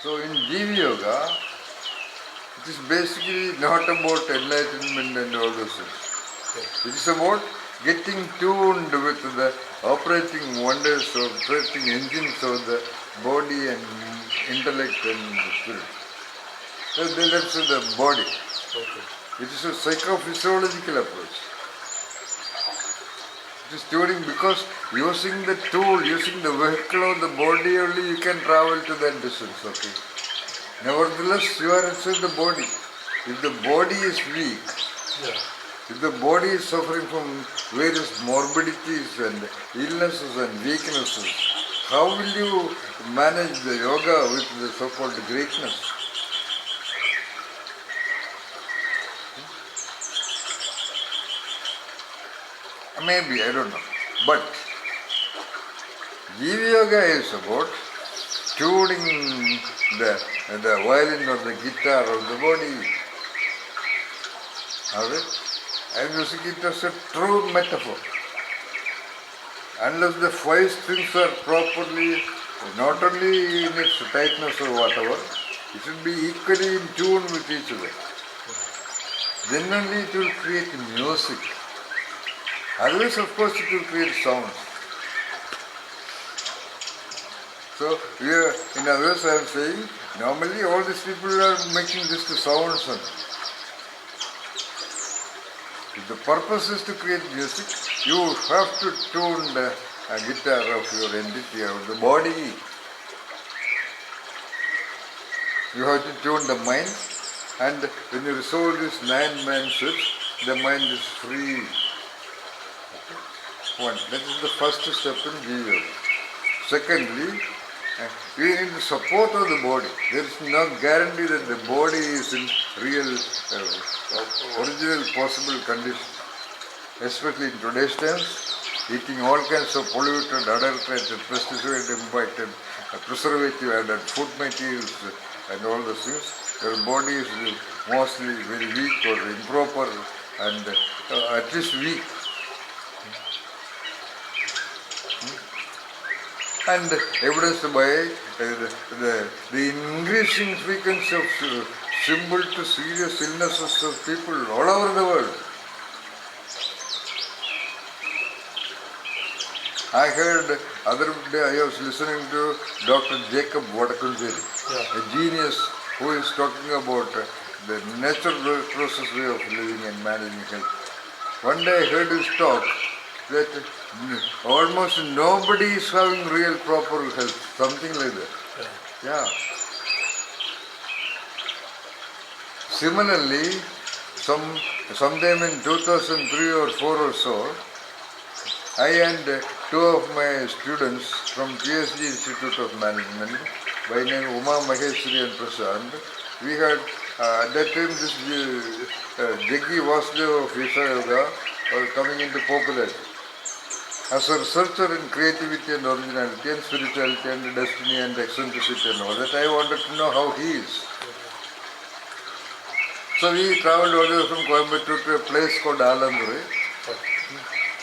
So in Jeevi Yoga, it is basically not about enlightenment and all those things. It is about getting tuned with the operating wonders, operating engines of the body and intellect and the spirit. That's the body. It is a psychophysiological approach. It is tuning because using the tool, using the vehicle of the body only you can travel to that distance, okay? Nevertheless, you are inside the body. If the body is weak, if the body is suffering from various morbidities and illnesses and weaknesses, how will you manage the yoga with the so-called greatness? Maybe, I don't know. But Jeevi Yoga is about tuning the violin or the guitar or the body. I am using it as a true metaphor. Unless the five strings are properly, not only in its tightness or whatever, it should be equally in tune with each other. Then only it will create music. Otherwise, of course, it will create sounds. So, in other words, I am saying, normally all these people are making just sounds. If the purpose is to create music, you have to tune the guitar of your entity, of the body. You have to tune the mind, and when you resolve this 9-man switch, the mind is free. One, that is the first step in Jeevi Yoga. Secondly, we need the support of the body. There is no guarantee that the body is in real, original possible condition. Especially in today's times, eating all kinds of polluted, adulterated, pesticide-impacted, preservative-added food materials and all those things. Your body is mostly very weak or improper and at least weak. And evidenced by the increasing frequency of symbol to serious illnesses of people all over the world. I heard other day I was listening to Dr. Jacob Vadakunjeri, a genius who is talking about the natural process way of living and managing health. One day I heard his talk that almost nobody is having real proper health, something like that. Yeah. Similarly, sometime in 2003 or 4 or so, I and two of my students from PhD Institute of Management, by name Uma Maheshwari and Prasad, we had at that time this Jaggi Vasudeva of Isha Yoga was coming into popularity. As a researcher in creativity and originality and spirituality and destiny and eccentricity and all that, I wanted to know how he is. So we travelled all the way from Coimbatore to a place called Alanduri,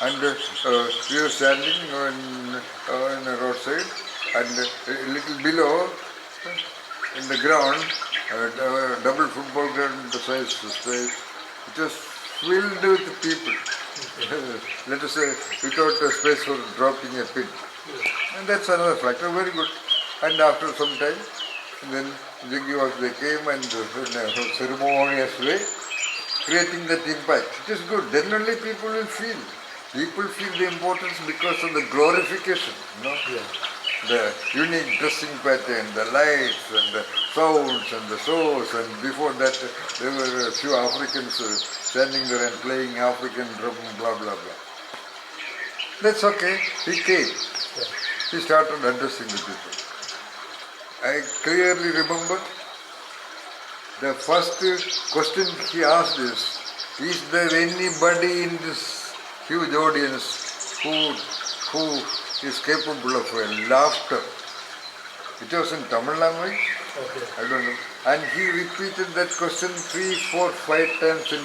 and we were standing in the roadside, and a little below, in the ground, a double football ground size space, it was filled with people. Let us say, without a space for dropping a pin. And that's another factor, very good. And after some time, then they came and in a ceremonious way, creating that impact. It is good. Then only people will feel. People feel the importance because of the glorification, the unique dressing pattern, the lights and the sounds and the shows, and before that there were a few Africans standing there and playing African drum, blah blah blah. That's okay. He came. He started addressing the people. I clearly remember the first question he asked is there anybody in this huge audience who is capable of laughter? It was in Tamil language. I don't know. And he repeated that question 3, 4, 5 times in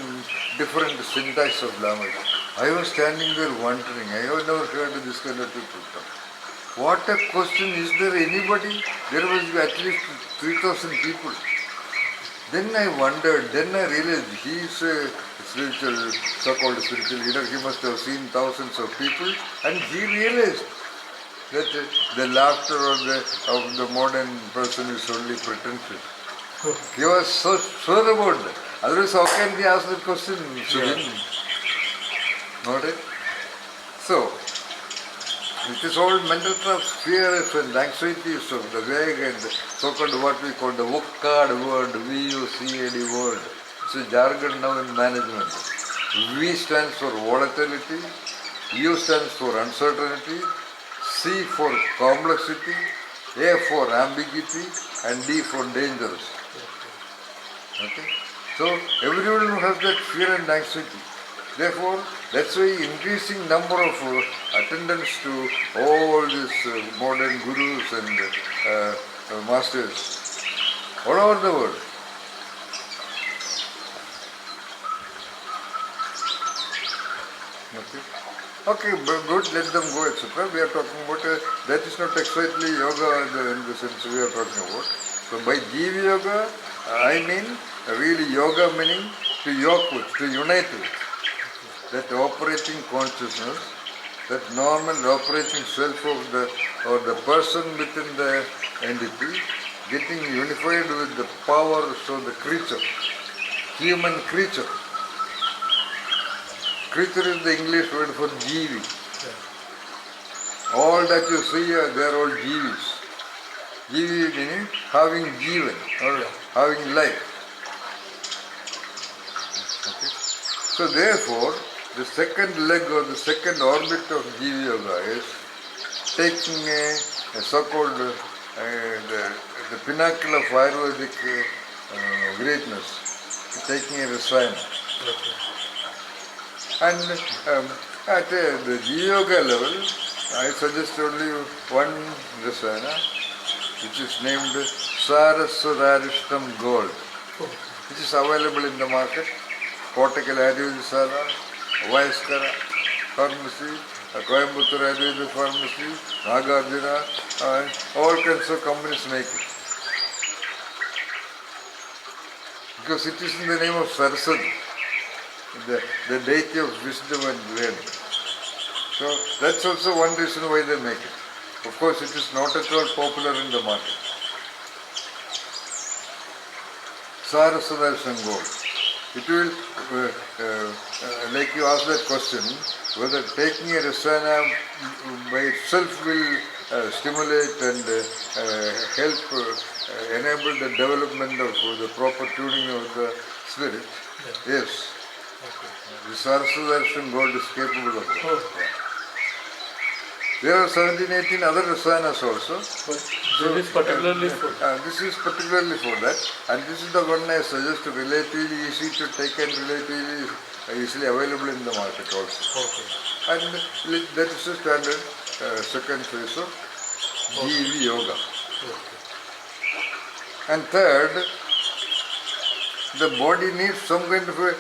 different syntax of language. I was standing there wondering. I have never heard this kind of people talk. What a question. Is there anybody? There must be at least 3,000 people. Then I wondered, then I realized he is a spiritual, so-called spiritual leader. He must have seen thousands of people, and he realized that the laughter of the modern person is only pretentious. He was so sure about that. Otherwise, how can he ask that question? Not it? So, it is all mental traps, fears and anxieties of the vague and so-called what we call the VUCAD word, VUCAD word. It's a jargon now in management. V stands for volatility, U stands for uncertainty, C for complexity, A for ambiguity, and D for dangerous. Okay? So everyone has that fear and anxiety. Therefore, that's why increasing number of attendants to all these modern gurus and masters all over the world. Okay, good, let them go, etc. We are talking about, that is not exactly yoga in the sense we are talking about. So by Jeevi yoga, I mean really yoga meaning to yoke with, to unite with. That operating consciousness, that normal operating self of the person within the entity, getting unified with the powers of the creature, human creature. Creature is the English word for Jeevi. All that you see, they are all Jeevis. Jeevi meaning having Jeevan or having life. Okay. So therefore, the second leg or the second orbit of Jeevi Yoga is taking a so-called the pinnacle of Ayurvedic greatness, taking a rasayana. And at the Jeevi Yoga level, I suggest only one rasayana, which is named Saraswararishtam Gold, which is available in the market. Kottakkal Ayurveda Vayaskara Pharmacy, Coimbatore Ayurveda Pharmacy, Nagarjuna, all kinds of companies make it. Because it is in the name of Saraswati, the deity of wisdom and learning. So that's also one reason why they make it. Of course, it is not at all popular in the market. Saraswati Gold. It will, like you asked that question, whether taking a rasana by itself will stimulate and help enable the development of the proper tuning of the spirit. Yes. Okay. The Saraswati Gold is capable of that. There are 17, 18 other rasayanas also. But this is particularly for this is particularly for that, and this is the one I suggest relatively easy to take and relatively easily available in the market also. okay. And that is the standard second phase of Jeevi Yoga. Okay. And third, the body needs some kind of a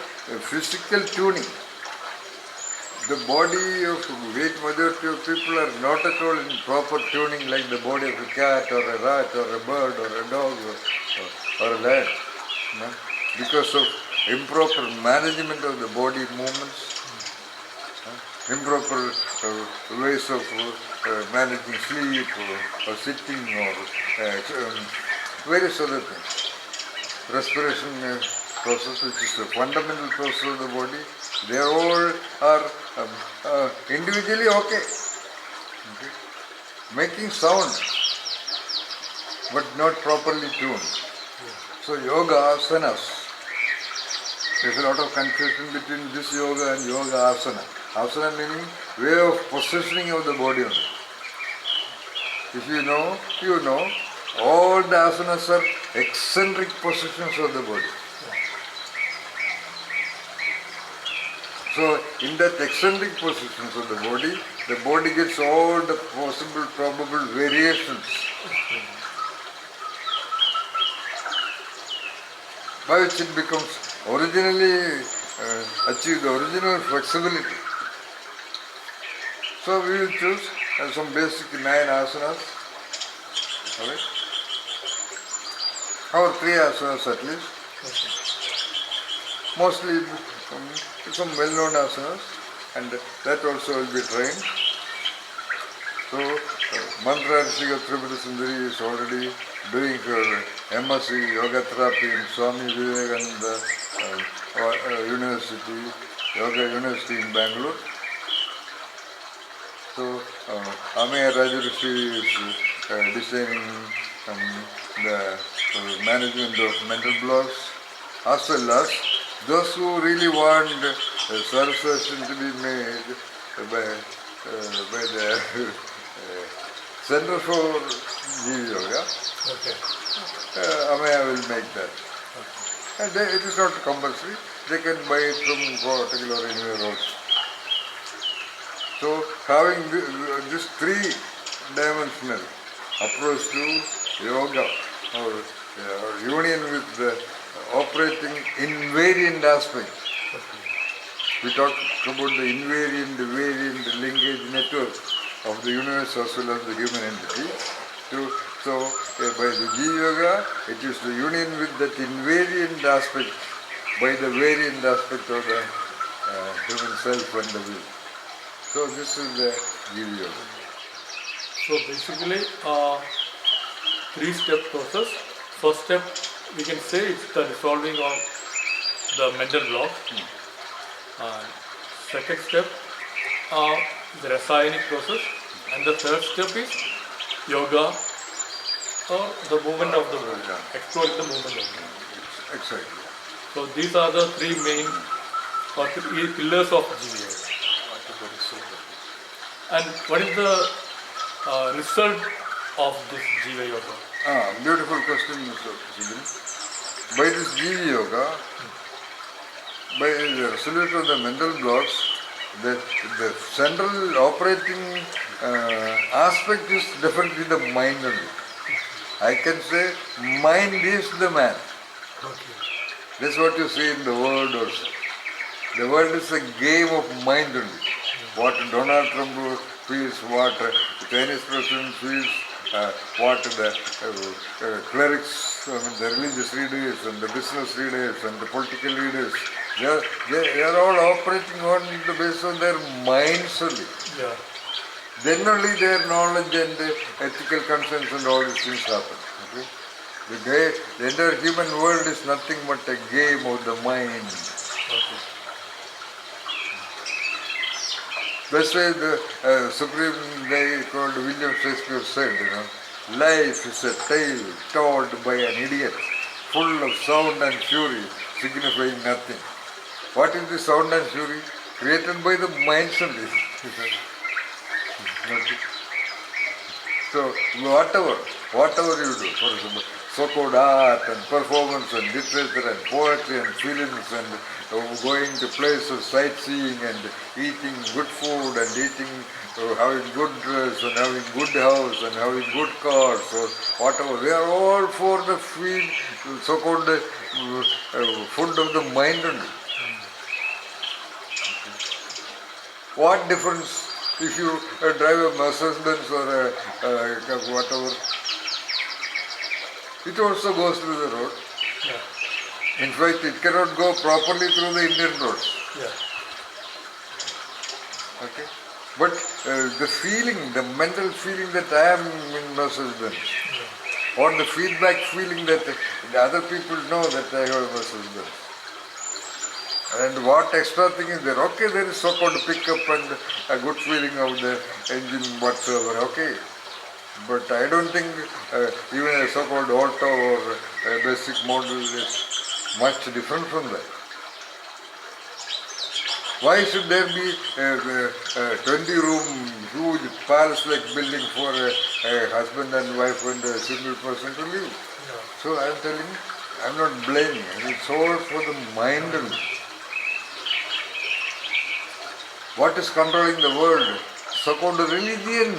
physical tuning. The body of great majority of people are not at all in proper tuning like the body of a cat or a rat or a bird or a dog or a lion. No? Because of improper management of the body movements, improper ways of managing sleep or sitting or various other things. Respiration process, which is the fundamental process of the body, they all are individually okay, making sound, but not properly tuned. So yoga asanas, there's a lot of confusion between this yoga and yoga asana. Asana meaning way of positioning of the body only. If you know, you know, all the asanas are eccentric positions of the body. So in that eccentric positions of the body gets all the possible, probable variations. By which it becomes originally achieve the original flexibility. So we will choose some basic 9 asanas, alright, or 3 asanas at least. Okay. Mostly some well-known asanas, and that also will be trained. So Mantra Rishika Tripura Sundari is already doing her MSc Yoga Therapy in Swami Vivekananda University, Yoga University in Bangalore. So Ameya Rajarishi is designing the management of mental blocks, as well as those who really want services to be made by the Center for Jeevi Yoga. Okay. Ameya will make that. And it is not compulsory. They can buy it from particular anywhere also. So having this 3-dimensional approach to yoga or union with the operating invariant aspect. We talk about the invariant, variant linkage network of the universe as well as the human entity. So by the Jeevi Yoga, it is the union with that invariant aspect by the variant aspect of the human self and the will. So this is the Jeevi Yoga. So basically, 3-step process. First step, we can say it's the resolving of the mental block. Second step, the Rasayanic process. And the third step is yoga or the movement of the body, exploring the movement of the body. Exactly. So these are the 3 main or 3 pillars of Jeevi Yoga. And what is the result of this Jeevi Yoga? Beautiful question, Mr. Sudhin. By this Jeevi Yoga, by the resolution of the mental blocks, the central operating aspect is definitely the mind only. I can say mind is the man. Okay. That's what you see in the world also. The world is a game of mind only. What Donald Trump feels, what the Chinese president feels, what the clerics, the religious leaders and the business leaders and the political leaders, they are all operating on the basis of their minds only. Yeah. Then only their knowledge and ethical concerns and all these things happen. Okay? The entire human world is nothing but a game of the mind. Okay. That's why the supreme guy called William Shakespeare said, life is a tale told by an idiot, full of sound and fury, signifying nothing. What is the sound and fury? Created by the mind only. Okay. So whatever you do, for example, so-called art and performance and literature and poetry and films and going to places, sightseeing and eating good food and having good dress and having good house and having good cars or whatever, they are all for the so-called food of the mind only. What difference if you drive a Mercedes or whatever? It also goes through the road. Yeah. In fact, it cannot go properly through the Indian roads. Yeah. Okay? But the feeling, the mental feeling that I am in Mercedes, or the feedback feeling that the other people know that I have a Mercedes. And what extra thing is there? Okay, there is so-called pickup and a good feeling of the engine whatsoever, okay. But I don't think even a so-called auto or a basic model is much different from that. Why should there be a 20-room huge palace-like building for a husband and wife and a single person to live? Yeah. So I am telling you, I am not blaming. It's all for the mind only. What is controlling the world? So-called religion.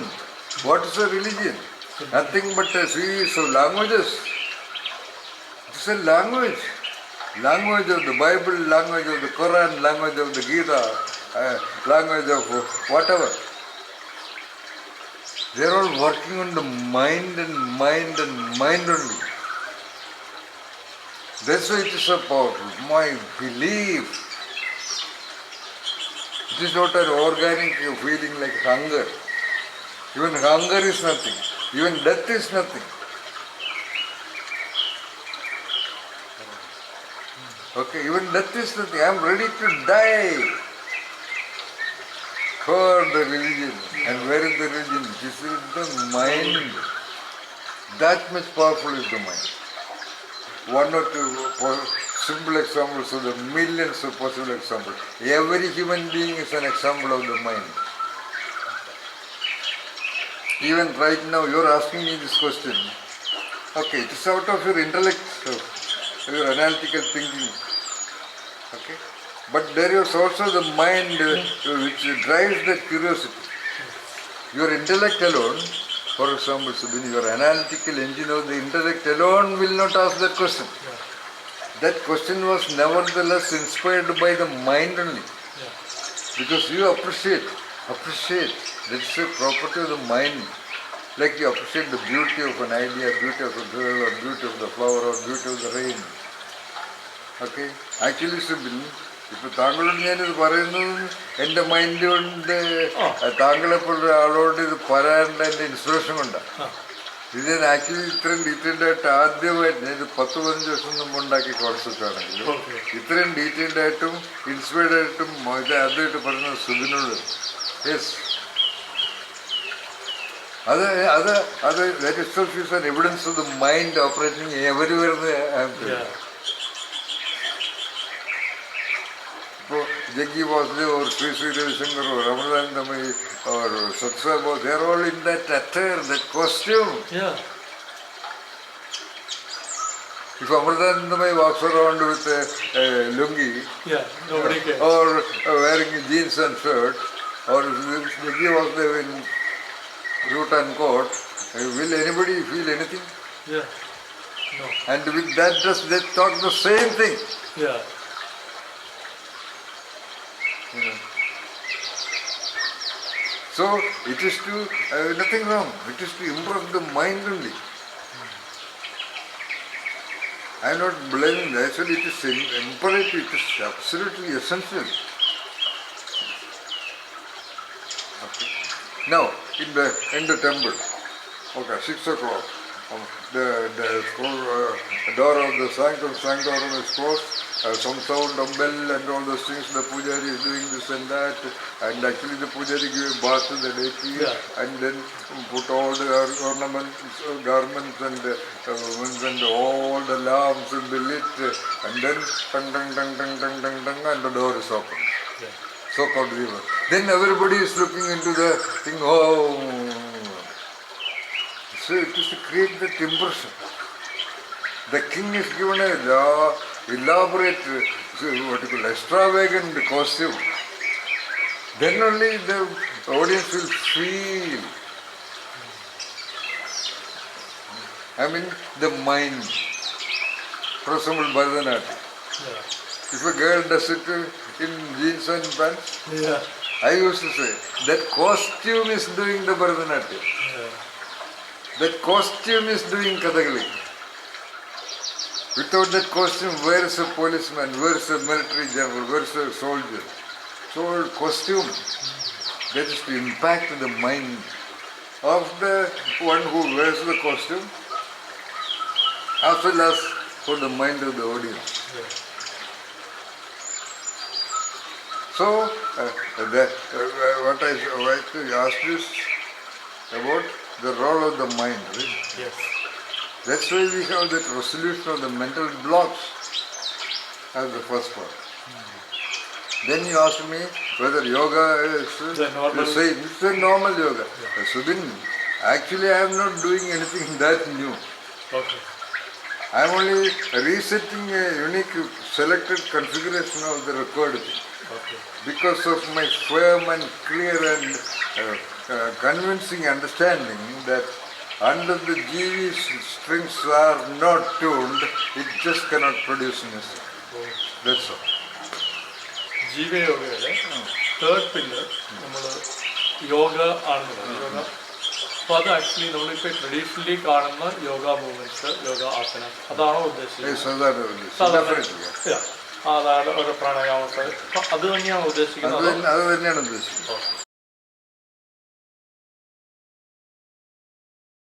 What is a religion? Nothing but a series of languages. It's a language. Language of the Bible, language of the Quran, language of the Gita, language of whatever. They are all working on the mind and mind and mind only. That's why it is so powerful. My belief. It is not an organic feeling like hunger. Even hunger is nothing. Even death is nothing. Okay, even death is nothing. I am ready to die for the religion. And where is the religion? It is in the mind. That much powerful is the mind. One or two simple examples of the millions of possible examples. Every human being is an example of the mind. Even right now you are asking me this question. Okay, it is out of your intellect, your analytical thinking. Okay, but there is also the mind which drives that curiosity. Your intellect alone, for example, Subin, your analytical engine of the intellect alone will not ask that question. That question was nevertheless inspired by the mind only. Because you appreciate. That's a property of the mind. Like you appreciate the beauty of an idea, beauty of a girl, or beauty of the flower, or beauty of the rain. Okay? Actually, Subin, ഇപ്പോൾ താങ്കളോട് ഞാനിത് പറയുന്നത് എൻ്റെ mind കൊണ്ട് താങ്കളെപ്പോലുള്ള ആളോട് ഇത് പറയാനുള്ള എൻ്റെ ഇൻസ്പിറേഷൻ കൊണ്ടാണ്. ഇത് ഞാൻ ആക്ച്വലി ഇത്രയും ഡീറ്റെയിൽഡ് ആയിട്ട് ആദ്യമായിട്ട് ഞാൻ ഇത് 10-15 വർഷം മുമ്പ് ഉണ്ടാക്കിയ കോൺസെപ്റ്റ് ആണെങ്കിലും ഇത്രയും ഡീറ്റെയിൽഡ് ആയിട്ടും ഇൻസ്പയർഡ് ആയിട്ടും ആദ്യമായിട്ട് പറയുന്നത് സുബിനോട്. യെസ്, അത് അത് അത് that itself is an evidence of the mind operating everywhere. ഇപ്പോൾ Jeevi Vasu or Sri Sri Ravi Shankar or Ramanandamai or Satsaba, they are all in that attire, that costume. Yeah. If Ramanandamai walks around with a lungi, nobody cares. Or wearing jeans and shirt, or Jeevi Vasu in suit and coat, will anybody feel anything? Yeah. No. And with that dress, they talk the same thing. Yeah. So it is to nothing wrong. It is to impress the mind only. I am not blaming. Actually, it is imperative. It is absolutely essential. Okay. Now, in the temple, okay, 6 o'clock. The door of the sanctorum is closed. Some sound of bell and all those things. The pujari is doing this and that, and actually the pujari give a bath to the deity, and then put all the ornaments, garments, and all the lamps will be lit, and then tang tang tang tang tang tang tang, and the door is open. So-called river. Then everybody is looking into the thing. Oh. So it is to create that impression. The king is given a elaborate, what you call, extravagant costume. Then only the audience will feel. I mean, the mind. For example, Bharatanatyam. If a girl does it in jeans and pants, I used to say, that costume is doing the Bharatanatyam. That costume is doing Kathakali. Without that costume, where is a policeman, where is a military general, where is a soldier? So costume, that is to impact the mind of the one who wears the costume, as well as for the mind of the audience. So, what I asked is about the role of the mind, right? Yes. That's why we have that resolution of the mental blocks as the first part. Then you asked me whether yoga is the same. It's a normal yoga. Subin, actually I am not doing anything that new. Okay. I am only resetting a unique selected configuration of the required thing. Okay. Because of my firm and clear and convincing understanding that under the Jeevi strings are not tuned, it just cannot produce music. That's all. Jeevi യോഗയുടെ third pillar നമ്മൾ യോഗ ആണെന്ന് പറയുന്നത്. യോഗ അപ്പോൾ അത് actually നമ്മളിപ്പോൾ traditionally കാണുന്ന yoga movements, yoga ആസന, അതാണോ ഉദ്ദേശിക്കുന്നത്? സാധാരണ അതായത് ഒരു പ്രാണായാമത്തെ, അപ്പം അത് തന്നെയാണ് ഉദ്ദേശിക്കുന്നത്? അത് തന്നെയാണ് ഉദ്ദേശിക്കുന്നത്. ഓക്കെ.